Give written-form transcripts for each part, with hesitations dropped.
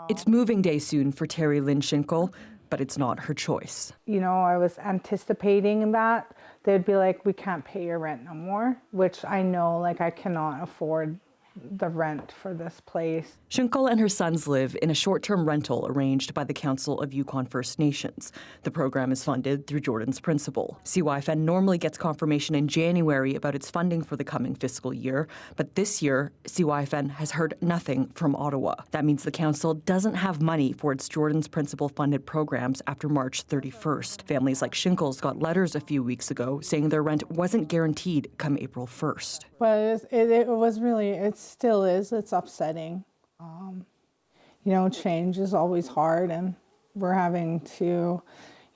It's moving day soon for Terry Lynn Schinkel, but it's not her choice. You know, I was anticipating that they'd be like, we can't pay your rent no more, which I know, like, I cannot afford the rent for this place. Schinkel and her sons live in a short-term rental arranged by the Council of Yukon First Nations. The program is funded through Jordan's Principle. CYFN normally gets confirmation in January about its funding for the coming fiscal year, but this year, CYFN has heard nothing from Ottawa. That means the council doesn't have money for its Jordan's Principle funded programs after March 31st. Families like Schinkel's got letters a few weeks ago saying their rent wasn't guaranteed come April 1st. But it was really, it still is, it's upsetting. You know, change is always hard, and we're having to,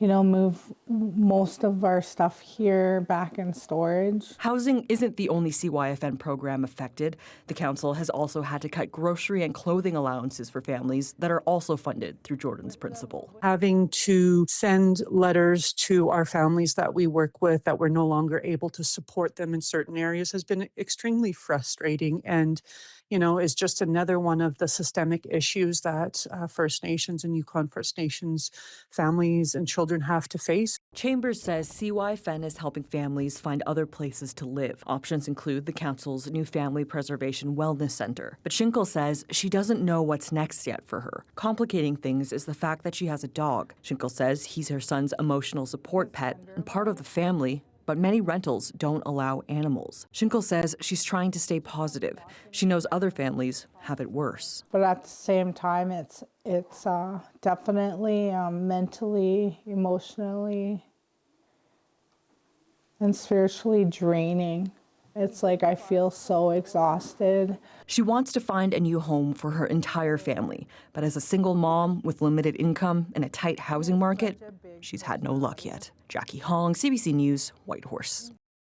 you know, move most of our stuff here back in storage. Housing isn't the only CYFN program affected. The council has also had to cut grocery and clothing allowances for families that are also funded through Jordan's Principle. Having to send letters to our families that we work with that we're no longer able to support them in certain areas has been extremely frustrating, and you know, is just another one of the systemic issues that First Nations and Yukon First Nations families and children have to face. Chambers says CYFN is helping families find other places to live. Options include the council's new Family Preservation Wellness Center. But Schinkel says she doesn't know what's next yet for her. Complicating things is the fact that she has a dog. Schinkel says he's her son's emotional support pet and part of the family, but many rentals don't allow animals. Schinkel says she's trying to stay positive. She knows other families have it worse. But at the same time, it's definitely mentally, emotionally, and spiritually draining. It's like I feel so exhausted. She wants to find a new home for her entire family, but as a single mom with limited income and a tight housing market, she's had no luck yet. Jackie Hong, CBC News, Whitehorse.